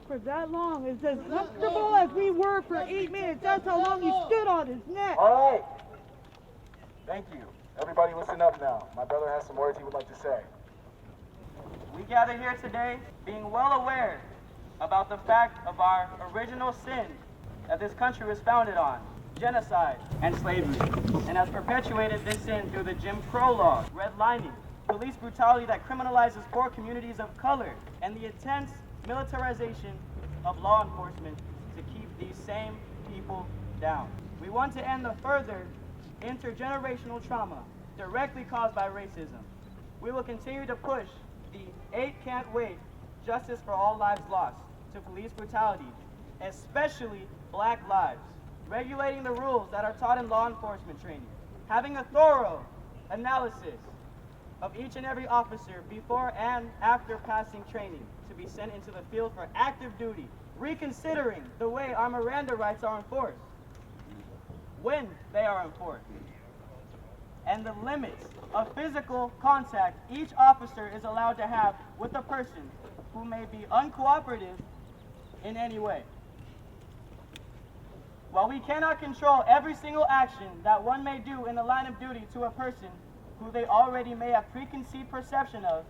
For that long, it's as comfortable as we were for 8 minutes. That's how long he stood on his neck. All right. Thank you. Everybody listen up now. My brother has some words he would like to say. We gather here today being well aware about the fact of our original sin that this country was founded on, genocide and slavery, and has perpetuated this sin through the Jim Crow law, redlining, police brutality that criminalizes poor communities of color, and the intense militarization of law enforcement to keep these same people down. We want to end the further intergenerational trauma directly caused by racism. We will continue to push the 8 Can't Wait Justice for All Lives Lost to police brutality, especially black lives, regulating the rules that are taught in law enforcement training, having a thorough analysis of each and every officer before and after passing training to be sent into the field for active duty, reconsidering the way our Miranda rights are enforced, when they are enforced, and the limits of physical contact each officer is allowed to have with a person who may be uncooperative in any way. While we cannot control every single action that one may do in the line of duty to a person who they already may have preconceived perception of,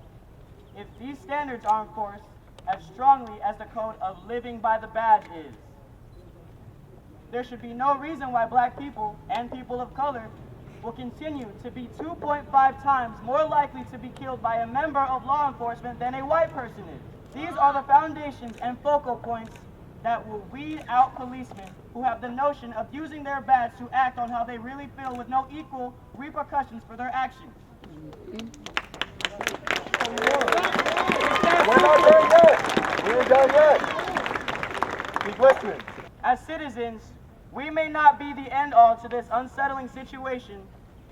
if these standards are enforced as strongly as the code of living by the badge is, there should be no reason why black people and people of color will continue to be 2.5 times more likely to be killed by a member of law enforcement than a white person is. These are the foundations and focal points that will weed out policemen who have the notion of using their badge to act on how they really feel with no equal repercussions for their actions. We're not done yet. We ain't done yet. Keep listening. As citizens, we may not be the end-all to this unsettling situation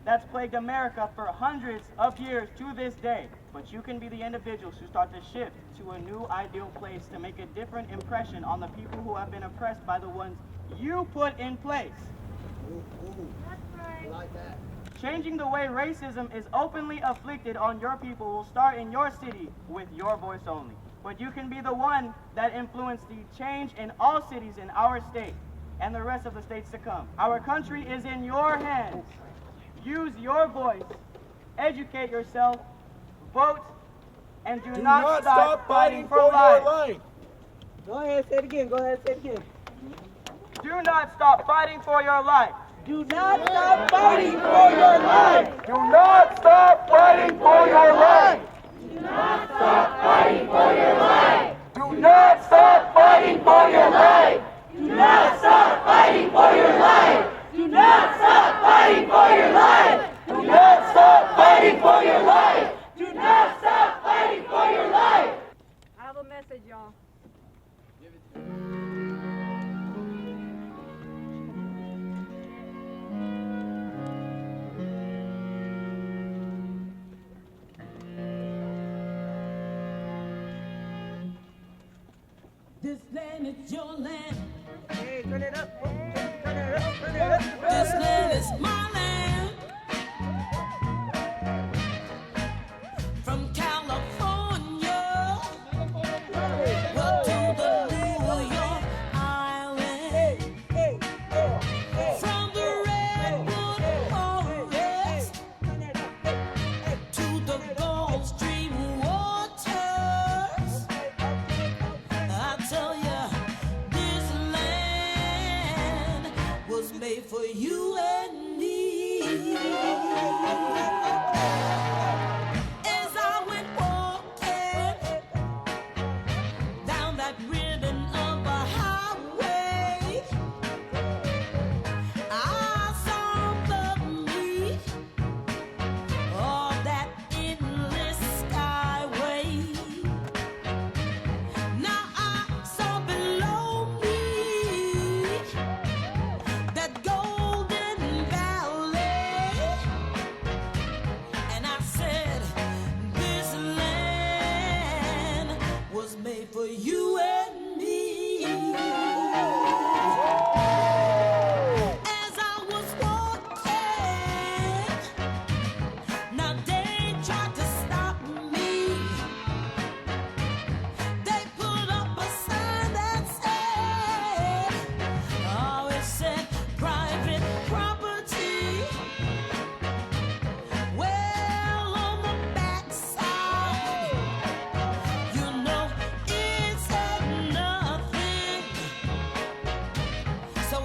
that's plagued America for hundreds of years to this day, but you can be the individuals who start to shift to a new ideal place to make a different impression on the people who have been oppressed by the ones you put in place. That's right. Like that. Changing the way racism is openly afflicted on your people will start in your city with your voice only. But you can be the one that influenced the change in all cities in our state and the rest of the states to come. Our country is in your hands. Use your voice, educate yourself, vote, and do not stop fighting for life. Go ahead, say it again. Go ahead, say it again. Do not stop fighting for your life. Do not stop fighting for your life. Do not stop fighting for your life. Do not stop fighting for your life. Do not stop fighting for your life. Do not stop fighting for your life. Do not stop fighting for your life. Do not stop fighting for your life. Do not stop fighting for your life. I have a message, y'all. This land is your land. Hey, turn it up. Turn it up. Turn it up. This land is my land. From California up to the New York Island. From the redwood forest to the Gulf Stream waters. I tell ya, this land was made for you and me. As I went walking down that ribbon of a highway, I saw above me all that endless skyway. Now I saw below me that golden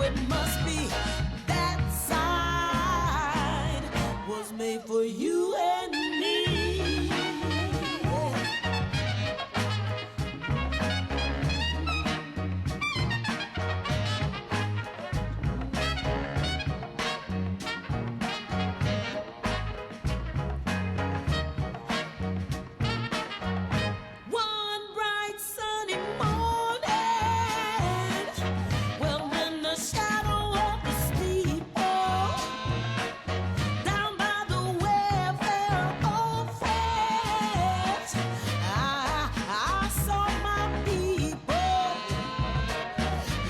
it must be that side was made for you and me. One bright sunny morning, well, in the shadow of the steeple, down by the welfare office, I saw my people.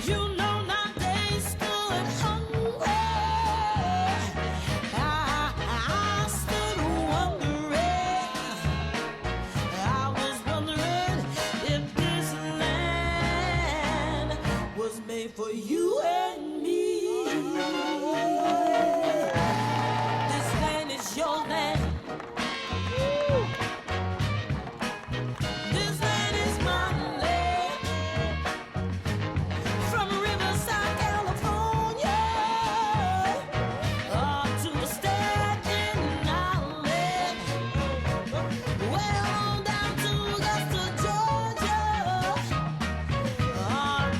You know, now they stood hungry. I stood wondering. I was wondering if this land was made for you and me. This land is your land. This land is my land. From Riverside, California, to Staten Island. Well, on down to Augusta, Georgia.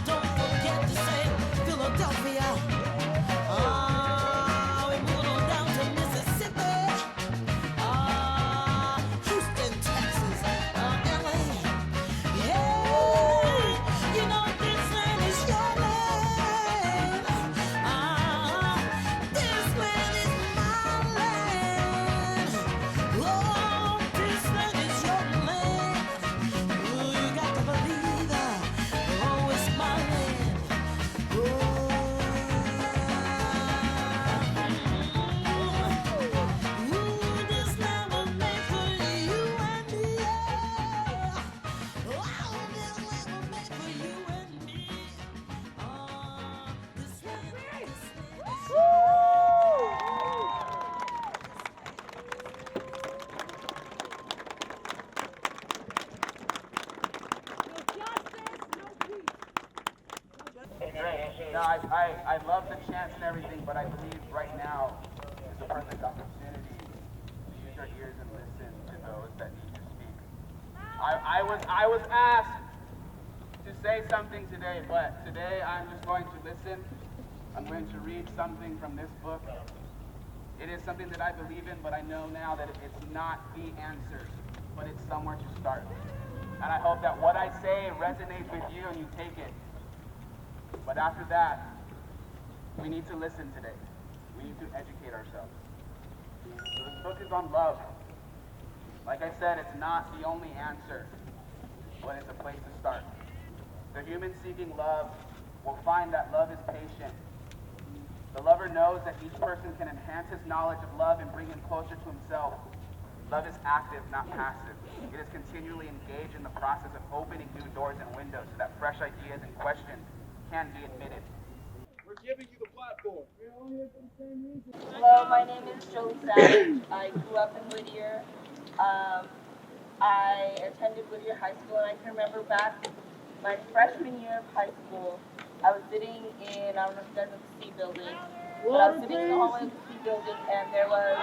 Don't forget to say Philadelphia. We moving on down to Mississippi. Houston, Texas, LA. Yeah, you know this land is your land. This land is my land. Oh, this land is your land. Oh, you got to believe oh, it's my land. Ooh, this land was made for you and me. Oh, this land was made for you and me. This land is No, I love the chants and everything, but I believe right now is the perfect opportunity to use your ears and listen to those that need to speak. I was asked to say something today, but today I'm just going to listen. I'm going to read something from this book. It is something that I believe in, but I know now that it's not the answer, but it's somewhere to start. And I hope that what I say resonates with you and you take it. But after that, we need to listen today. We need to educate ourselves. So this book is on love. Like I said, it's not the only answer, but it's a place to start. The human seeking love will find that love is patient. The lover knows that each person can enhance his knowledge of love and bring him closer to himself. Love is active, not passive. It is continually engaged in the process of opening new doors and windows so that fresh ideas and questions can be admitted. We're giving you the platform. Hello, my name is Jolie Savage. I grew up in Whittier. I attended Whittier High School, and I can remember back my freshman year of high school, I was sitting in, I don't know if you guys know the C building, but I was sitting in the hallway of the C building, and there was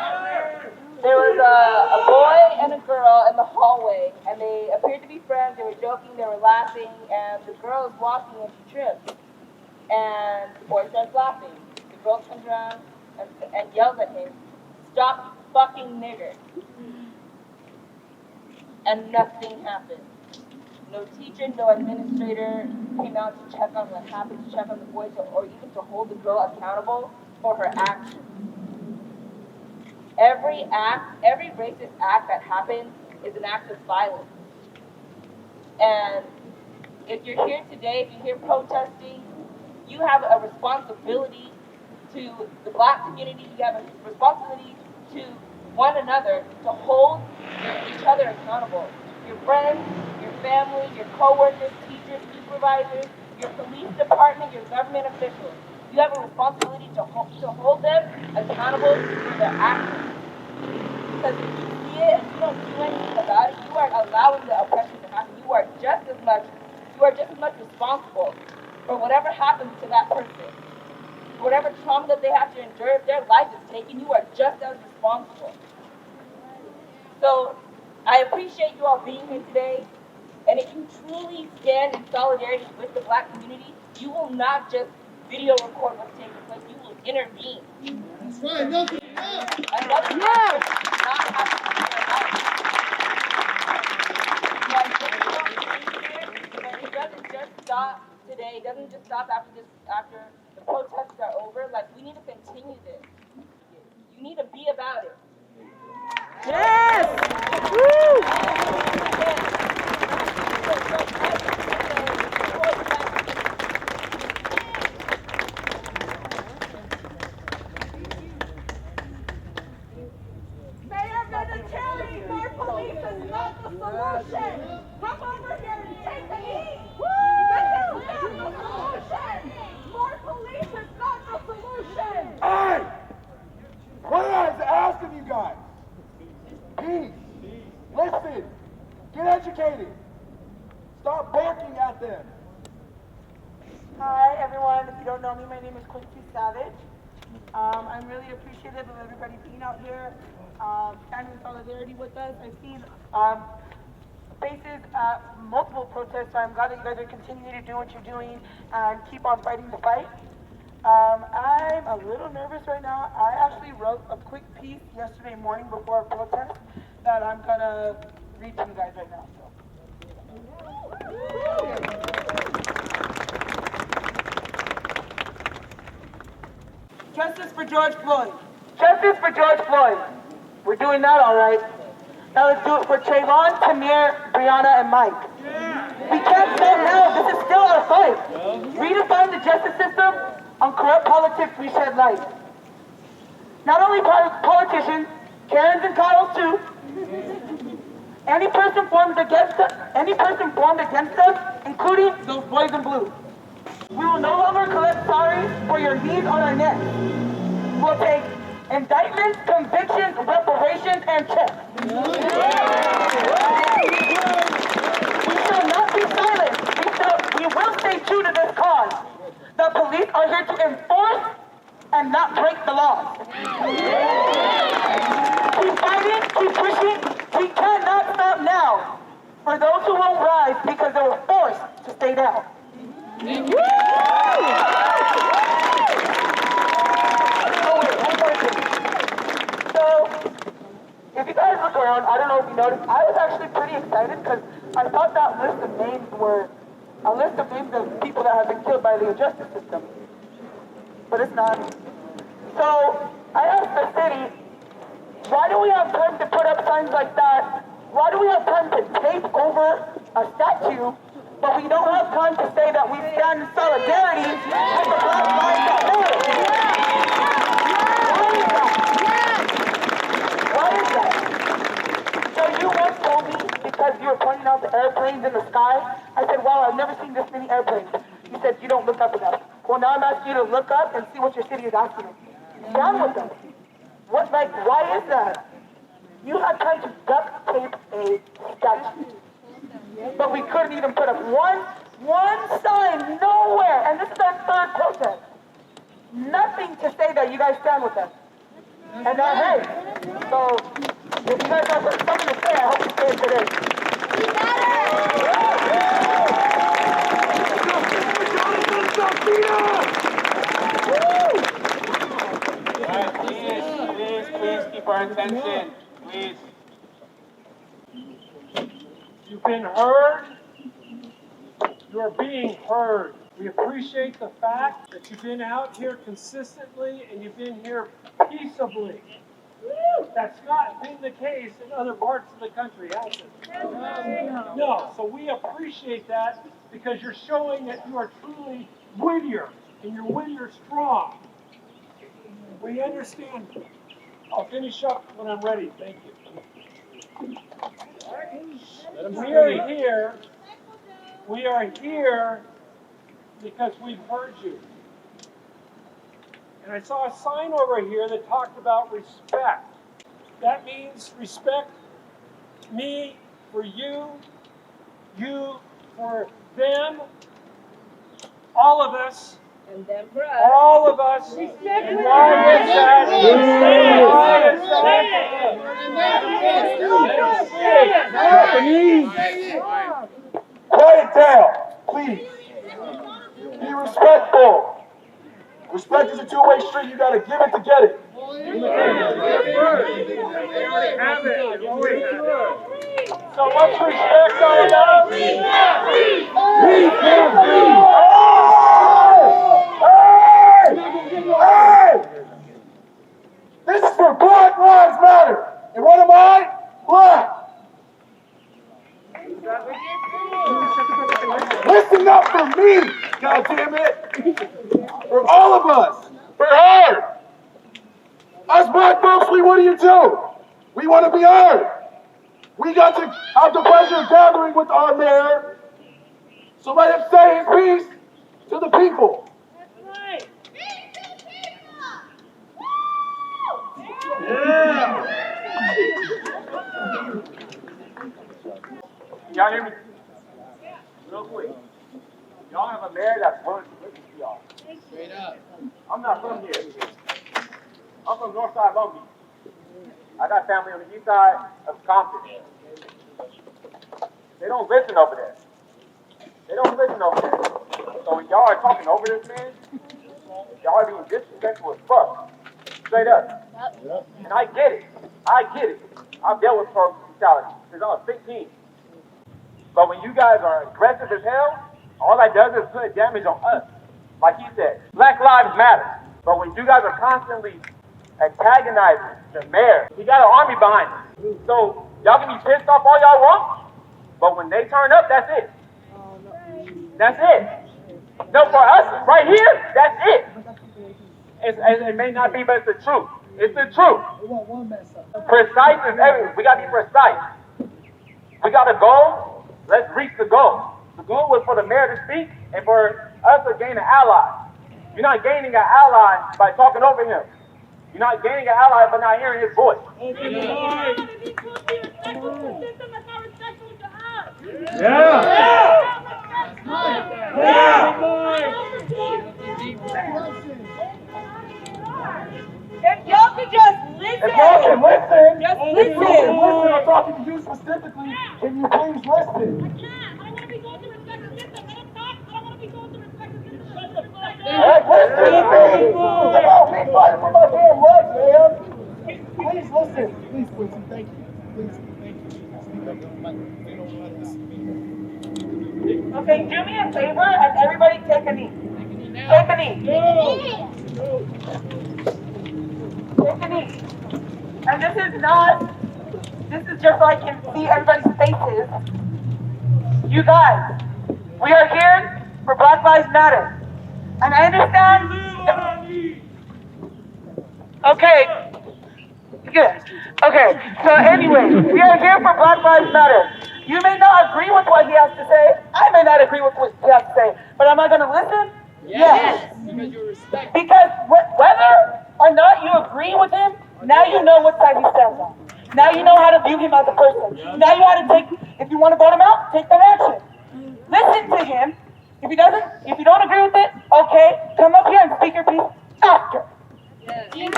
a boy and a girl in the hallway, and they appeared to be friends. They were joking, they were laughing, and the girl is walking and she trips, and the boy starts laughing. The girl turns around and yells at him, "Stop, you fucking nigger." And nothing happened. No teacher, no administrator came out to check on what happened, to check on the boy, or even to hold the girl accountable for her actions. Every racist act that happens is an act of violence. And if you're here today, if you're here protesting, you have a responsibility to the black community, you have a responsibility to one another to hold each other accountable. Your friends, your family, your co-workers, teachers, supervisors, your police department, your government officials. You have a responsibility to hold them accountable for their actions. Because if you see it and you don't do anything about it, you are allowing the oppression to happen. You are just as much responsible for whatever happens to that person. whatever trauma that they have to endure, if their life is taken, you are just as responsible. So I appreciate you all being here today. And if you truly stand in solidarity with the Black community, you will not just video record what's taking place, you will intervene. That's right. No, Another person does not have to be their life. But it doesn't just stop today. It doesn't just stop after the protests are over. Like, we need to continue this. You need to be about it. Yes! Woo! Mayor Vinatieri, more police is not the solution. Come over here and take a knee. This is not the solution. More police is not the solution. Hey! What did I ask of you guys? Peace. Listen. Get educated. Stop barking at them. Hi everyone, if you don't know me, my name is Quincy Savage. I'm really appreciative of everybody being out here, standing in solidarity with us. I've seen faces at multiple protests, so I'm glad that you guys are continuing to do what you're doing and keep on fighting the fight. I'm a little nervous right now. I actually wrote a quick piece yesterday morning before a protest that I'm gonna read to you guys right now. Justice for George Floyd. Justice for George Floyd. We're doing that all right. Now let's do it for Trayvon, Tamir, Brianna, and Mike. We can't stop now. This is still our fight. Redefine the justice system. On corrupt politics, we shed light. Not only politicians, Karens and Kyles too. Any person formed against us, including those boys in blue. We will no longer collect sorries for your knees on our necks. We'll take indictments, convictions, reparations, and checks. We shall not be silent. We will stay true to this cause. The police are here to enforce and not break the laws. Keep fighting, keep pushing. We cannot stop now. For those who won't rise because they were forced to stay down. So, if you guys look around, I don't know if you noticed, I was actually pretty excited because I thought that list of names were a list of names of people that have been killed by the justice system. But it's not. So, I asked the city, why do we have time to put up signs like that? Why do we have time to tape over a statue, but we don't have time to say that we stand in solidarity with the Black Lives Matter? Why is that? Why is that? So you once told me, because you were pointing out the airplanes in the sky, I said, wow, I've never seen this many airplanes. You said, you don't look up enough. Well, now I'm asking you to look up and see what your city is asking you. Stand with them. Why is that? You had time to duct tape a statue. But we couldn't even put up one sign nowhere. And this is our third protest. Nothing to say that you guys stand with us. And hey, so if you guys have something to say, I hope you say it today. Please keep our attention. Please. You've been heard. You are being heard. We appreciate the fact that you've been out here consistently and you've been here peaceably. That's not been the case in other parts of the country, has it? No, so we appreciate that because you're showing that you are truly Whittier and you're Whittier strong. We understand. I'll finish up when I'm ready. Thank you. We are here because we've heard you. And I saw a sign over here that talked about respect. That means respect me for you, you for them, all of us And then for us. All of us. Why is that? Quiet down, please. Be respectful. Respect is a two-way street. You gotta give it to get it. So what's respect all about? Hey! This is for Black Lives Matter. And what am I? Black. Listen up for me, goddammit. For all of us. For her. Us black folks, what do you do? We want to be heard. We got to have the pleasure of gathering with our mayor. So let him say his piece to the people. Yeah. Y'all hear me? Real quick. Y'all have a mayor that's willing to listen to y'all. Straight up. I'm not from here. I'm from Northside Long Beach. I got family on the east side of Compton. They don't listen over there. They don't listen over there. So when y'all are talking over this man, y'all are being disrespectful as fuck. Straight up. And I get it. I get it. I've dealt with police brutality since I was 15. But when you guys are aggressive as hell, all that does is put damage on us. Like he said, Black Lives Matter. But when you guys are constantly antagonizing the mayor, he got an army behind him. So y'all can be pissed off all y'all want, but when they turn up, that's it. That's it. No, for us, right here, that's it. It may not be, but it's the truth. It's the truth. Precise is everything. We gotta be precise. We got a goal. Let's reach the goal. The goal was for the mayor to speak and for us to gain an ally. You're not gaining an ally by talking over him. You're not gaining an ally by not hearing his voice. If y'all could just listen. If y'all can listen, Just if you can listen. listen, I'm talking to you specifically. Can you please listen? Hey, listen to me! It's about me fighting for my damn rights, man! Please listen. Please listen. Thank you. Please, thank you. Okay, do me a favor and everybody take a knee. Take a knee. Take a knee. And this is just so I can see everybody's faces. You guys, we are here for Black Lives Matter. And I understand. Okay. Good. Okay. So anyway, we are here for Black Lives Matter. You may not agree with what he has to say. I may not agree with what he has to say. But am I going to listen? Yes. Because you respect. Because whether or not you agree with him, now you know what side he stands on. Now you know how to view him as a person. Now you know how to take, if you want to vote him out, take that action. Listen to him. If you don't agree with it, okay, come up here and speak your piece after. Okay? Okay? You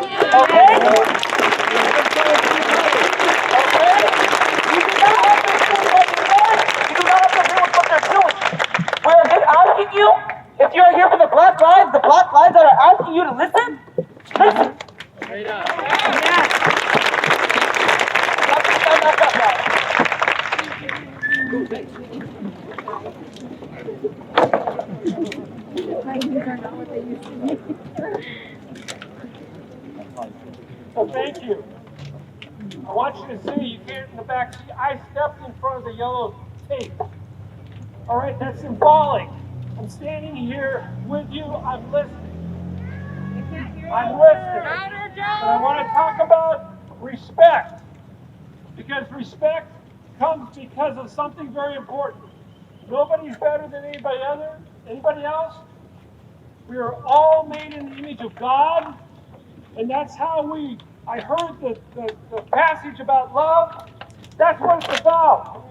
do not have to agree with what he says. You do not have to agree with what they're doing. We're just asking you, if you're here for the Black Lives that are asking you to listen, listen. Straight up. Yeah. You have to stand back up now. So thank you. I want you to see, you can't in the back seat. I stepped in front of the yellow tape. All right, that's symbolic. I'm standing here with you. I'm listening. I'm listening. But I want to talk about respect. Because respect comes because of something very important. Nobody's better than anybody else. We are all made in the image of God. And that's how I heard the passage about love. That's what it's about.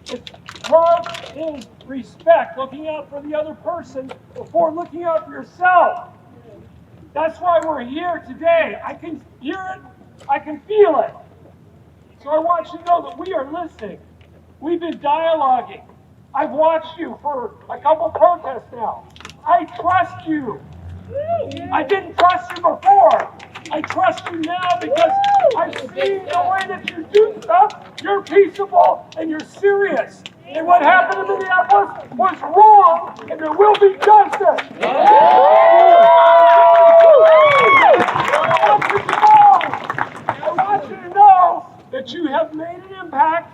It's first is respect, looking out for the other person before looking out for yourself. That's why we're here today. I can hear it, I can feel it. So I want you to know that we are listening. We've been dialoguing. I've watched you for a couple protests now. I trust you. I didn't trust you before. I trust you now because I've seen the way that you do stuff. You're peaceable and you're serious. And what happened in Minneapolis was wrong, and there will be justice. I want you to know that you have made an impact.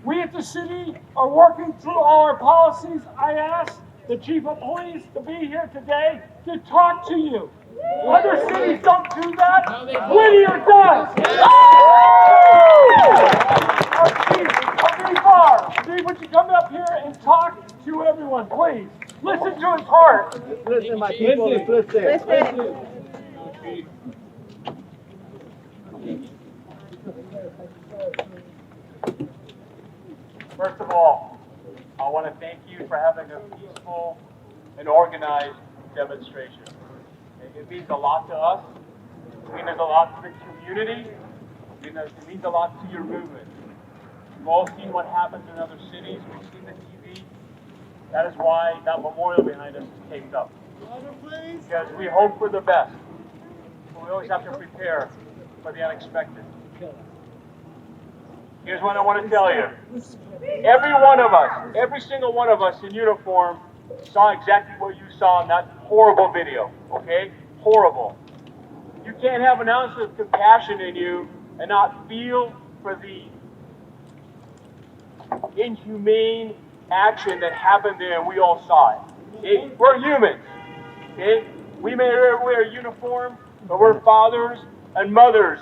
We at the city are working through all our policies. I asked the chief of police to be here today to talk to you. Other cities don't do that. Whittier does. Steve, would you come up here and talk to everyone, please? Listen to his heart. Listen, my people, listen. First of all, I want to thank you for having a peaceful and organized demonstration. It means a lot to us. It means a lot to the community. It means a lot to your movement. We've all seen what happens in other cities. We've seen the TV. That is why that memorial behind us is taped up. Because we hope for the best. But we always have to prepare for the unexpected. Here's what I want to tell you. Every one of us, every single one of us in uniform saw exactly what you saw in that horrible video, okay? Horrible. You can't have an ounce of compassion in you and not feel for the inhumane action that happened there, and we all saw it. Okay? We're humans, okay? We may wear a uniform, but we're fathers and mothers.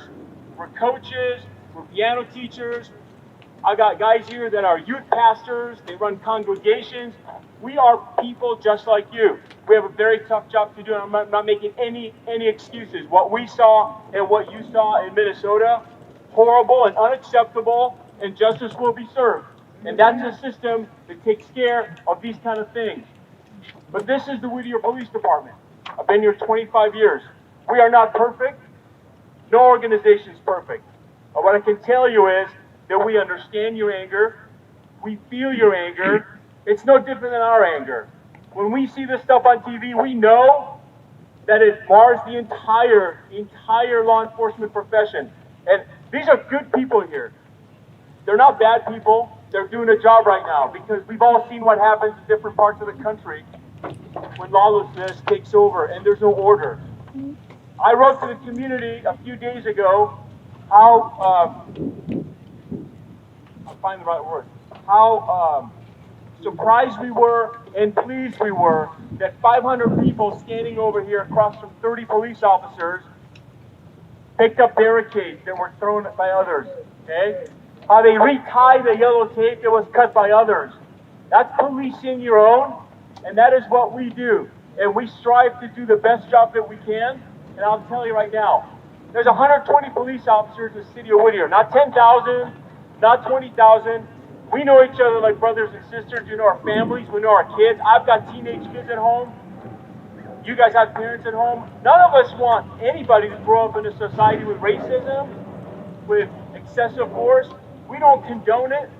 We're coaches, we're piano teachers. I got guys here that are youth pastors, they run congregations. We are people just like you. We have a very tough job to do, and I'm not making any excuses. What we saw and what you saw in Minnesota, horrible and unacceptable, and justice will be served. And that's a system that takes care of these kind of things. But this is the Whittier Police Department. I've been here 25 years. We are not perfect. No organization is perfect. But what I can tell you is that we understand your anger. We feel your anger. It's no different than our anger. When we see this stuff on TV, we know that it mars the entire law enforcement profession. And these are good people here. They're not bad people. They're doing a job right now because we've all seen what happens in different parts of the country when lawlessness takes over and there's no order. I wrote to the community a few days ago how, I'll find the right word, how surprised we were and pleased we were that 500 people standing over here across from 30 police officers picked up barricades that were thrown by others, okay? How they retied the yellow tape that was cut by others. That's policing your own, and that is what we do. And we strive to do the best job that we can, and I'll tell you right now, there's 120 police officers in the city of Whittier, not 10,000, not 20,000. We know each other like brothers and sisters. You know our families, we know our kids. I've got teenage kids at home. You guys have parents at home. None of us want anybody to grow up in a society with racism, with excessive force. We don't condone it,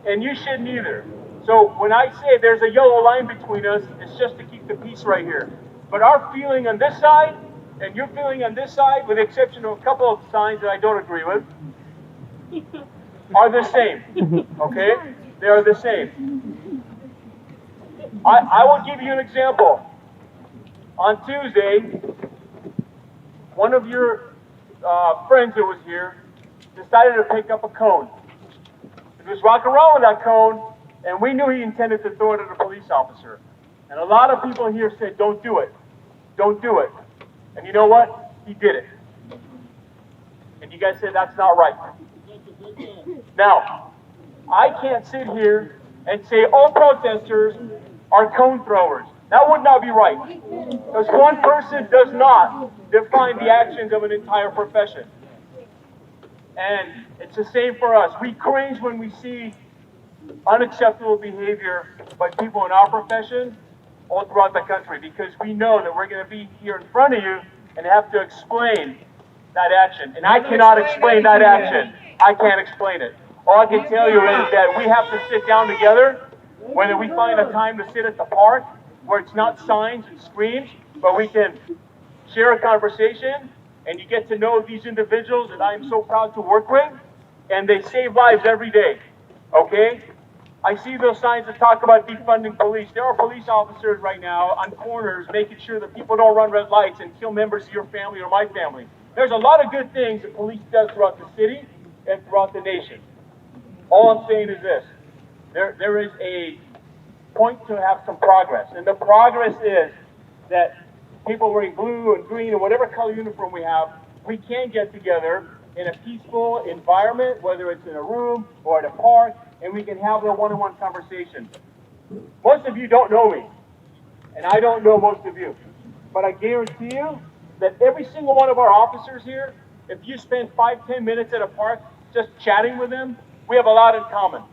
and you shouldn't either. So when I say there's a yellow line between us, it's just to keep the peace right here. But our feeling on this side, and your feeling on this side, with the exception of a couple of signs that I don't agree with, are the same, okay? They are the same. I will give you an example. On Tuesday, one of your friends that was here decided to pick up a cone. He was walking around with that cone, and we knew he intended to throw it at a police officer. And a lot of people here said, don't do it. Don't do it. And you know what? He did it. And you guys said that's not right. Now, I can't sit here and say all protesters are cone throwers. That would not be right. Because one person does not define the actions of an entire profession. And it's the same for us. We cringe when we see unacceptable behavior by people in our profession all throughout the country, because we know that we're going to be here in front of you and have to explain that action. And I cannot explain that action. I can't explain it. All I can tell you is that we have to sit down together, whether we find a time to sit at the park where it's not signs and screams, but we can share a conversation and you get to know these individuals that I am so proud to work with, and they save lives every day. Okay? I see those signs that talk about defunding police. There are police officers right now on corners making sure that people don't run red lights and kill members of your family or my family. There's a lot of good things that police does throughout the city and throughout the nation. All I'm saying is this. There is a point to have some progress. And the progress is that people wearing blue and green or whatever color uniform we have, we can get together in a peaceful environment, whether it's in a room or at a park, and we can have a one-on-one conversation. Most of you don't know me, and I don't know most of you, but I guarantee you that every single one of our officers here, if you spend 5-10 minutes at a park just chatting with them, we have a lot in common.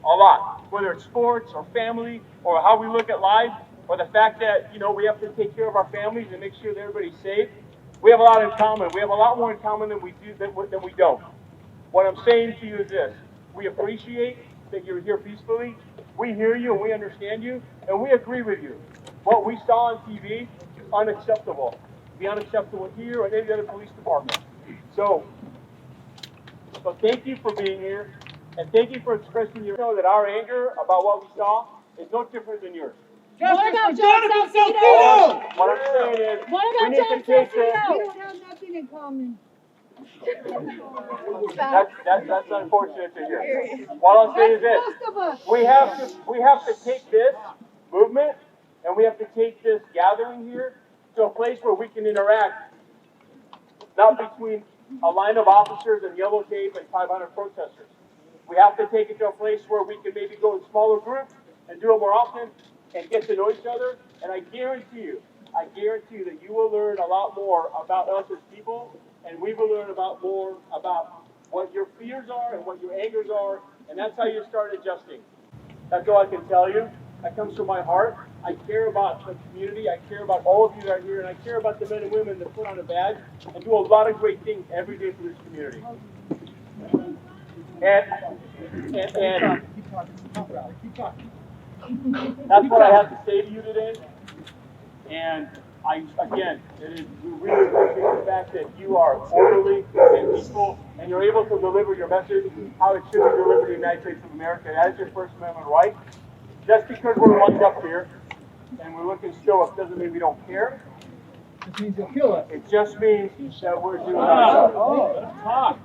A lot. Whether it's sports or family or how we look at life or the fact that, we have to take care of our families and make sure that everybody's safe. We have a lot in common. We have a lot more in common than we don't. What I'm saying to you is this. We appreciate that you're here peacefully. We hear you and we understand you and we agree with you. What we saw on TV is unacceptable. It'd be unacceptable here or any other police department. So thank you for being here. And thank you for expressing your know that our anger about what we saw is no different than yours. What about John Salcedo? What I'm saying is, we need to take this. We don't have nothing in common. That's unfortunate to hear. What I'll say is this: we have to take this movement and we have to take this gathering here to a place where we can interact, not between a line of officers and yellow tape and 500 protesters. We have to take it to a place where we can maybe go in smaller groups and do it more often and get to know each other. And I guarantee you that you will learn a lot more about us as people, and we will learn more about what your fears are and what your angers are, and that's how you start adjusting. That's all I can tell you. That comes from my heart. I care about the community. I care about all of you that are here, and I care about the men and women that put on a badge and do a lot of great things every day for this community. And that's what I have to say to you today. And we really appreciate the fact that you are orderly and peaceful, and you're able to deliver your message how it should be delivered in the United States of America. That is your First Amendment right. Just because we're lined up here and we're looking stoic doesn't mean we don't care. It means you'll kill us. It just means that we're doing our job. Let's talk.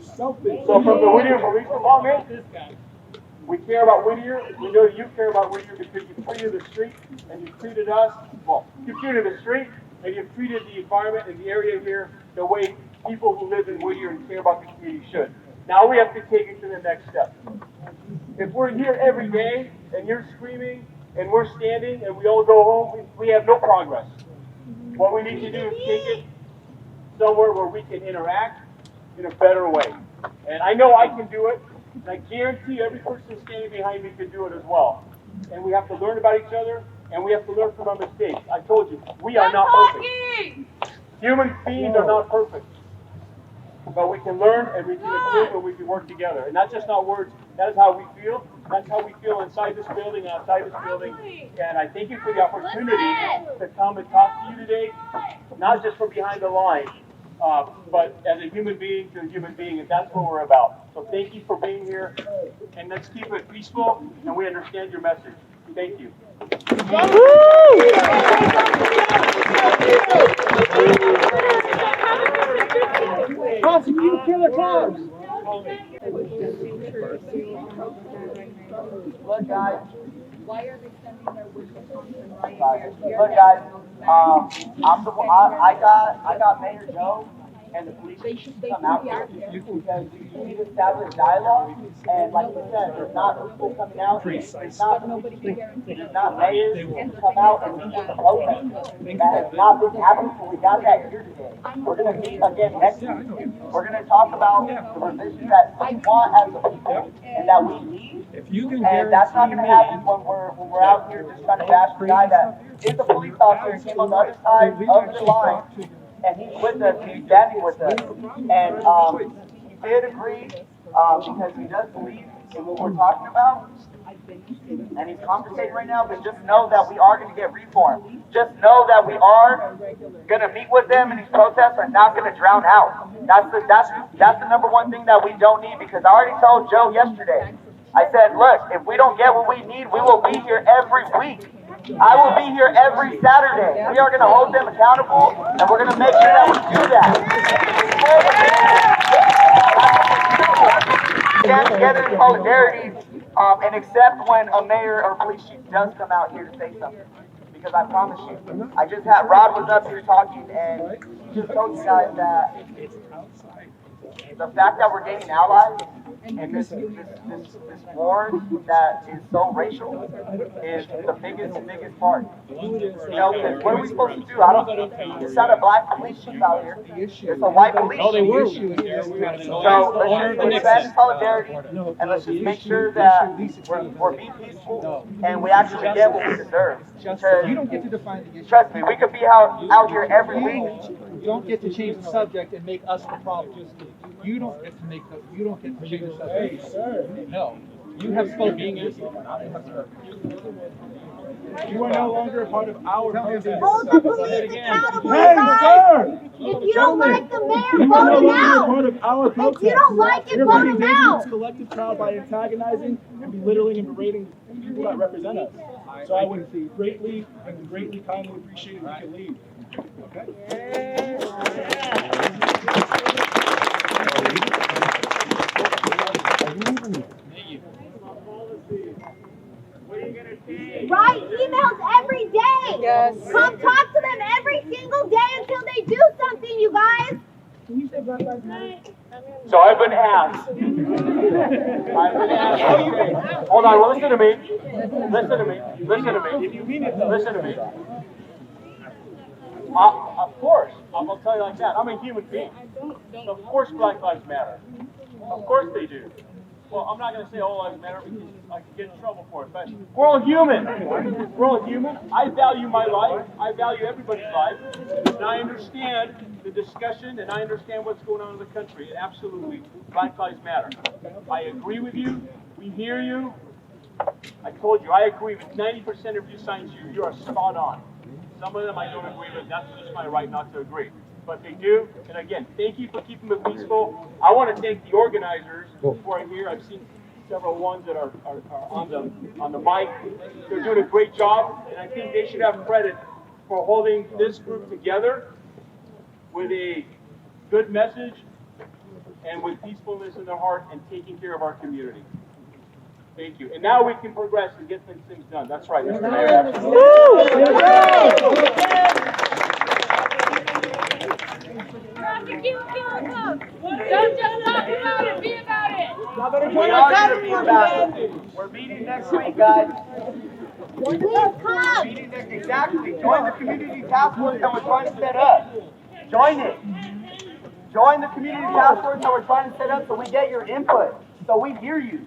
So from the Whittier Police Department, we care about Whittier. We know you care about Whittier because you've treated the street and you've treated us. Well, you've treated the street and you've treated the environment and the area here the way people who live in Whittier and care about the community should. Now we have to take it to the next step. If we're here every day and you're screaming and we're standing and we all go home, we have no progress. What we need to do is take it somewhere where we can interact in a better way. And I know I can do it, and I guarantee every person standing behind me can do it as well. And we have to learn about each other, and we have to learn from our mistakes. I told you, we are not perfect. Human beings are not perfect. But we can learn, and we can improve, and we can work together. And that's just not words, that is how we feel. That's how we feel inside this building, outside this building. And I thank you for the opportunity to come and talk to you today, not just from behind the line, but as a human being to a human being, and that's what we're about. So thank you for being here, and let's keep it peaceful, and we understand your message. Thank you. Prosecute killer cops. Look, guys. Why are they sending their Wisconsin riot gear? Look, guys. I got Mayor Joe and the police to come out here because we need to establish dialogue. And like you said, there's not people coming out. There's not mayors to come out and meet with the public. That has not been happening, so we got that here today. We're going to meet again next week. We're going to talk about the revisions that we want as a people and that we need. If you can And that's not going to happen when we're out here just trying to bash the guy that is a police officer and came on the other side of the line, and he's with us, and he's standing with us. And he did agree because he does believe in what we're talking about, and he's conversating right now. But just know that we are going to get reform. Just know that we are going to meet with them, and these protests are not going to drown out. That's the number one thing that we don't need, because I already told Joe yesterday. I said, look, if we don't get what we need, we will be here every week. I will be here every Saturday. We are going to hold them accountable, and we're going to make sure that we do that. Stand together in solidarity and accept when a mayor or police chief does come out here to say something. Because I promise you, I just had, Rod was up here talking, and he just told you guys that the fact that we're gaining allies and this war that is so racial is the biggest part. You know, what are we supposed to do? It's not a black police chief out here. It's a white police chief. So let's stand in solidarity, and let's just make sure that we're being peaceful and we actually get what we deserve. Because, You don't get to define the issue. trust me, we could be out here every week. You don't get to change the subject and make us the problem. You don't get to make the. You don't get to change the subject. No, you have spoken. You are no longer a part of our protest. Hold the police accountable, Hey, guys. sir! If you don't like the mayor, You are no vote him longer a out. part of our protest. If you don't like it, You're vote bringing him danger to out. this collective crowd by antagonizing and belittling and berating people that represent us. So I would greatly kindly appreciate if you could leave. Write emails every day. Yes. Come talk to them every single day until they do something, you guys. So I've been asked. Hold on, well, listen to me. Of course, I'm gonna tell you like that. I'm a human being. Of course Black Lives Matter. Of course they do. Well, I'm not gonna say all lives matter because I could get in trouble for it, but we're all human. We're all human. I value my life. I value everybody's life. And I understand the discussion, and I understand what's going on in the country. Absolutely, Black Lives Matter. I agree with you. We hear you. I told you, I agree with 90% of your signs. You are spot on. Some of them I don't agree with. That's just my right not to agree. But they do. And again, thank you for keeping it peaceful. I want to thank the organizers who are here. I've seen several ones that are on the mic. They're doing a great job, and I think they should have credit for holding this group together with a good message and with peacefulness in their heart and taking care of our community. Thank you. And now we can progress and get things done. That's right, Mr. Mayor. Prosecute them. Don't just talk about it, be about it. We are going to be about it. We're meeting next week, guys. Please come. Meeting next, exactly. Join the community task force that we're trying to set up. Join it. Join the community task force that we're trying to set up so we get your input, so we hear you.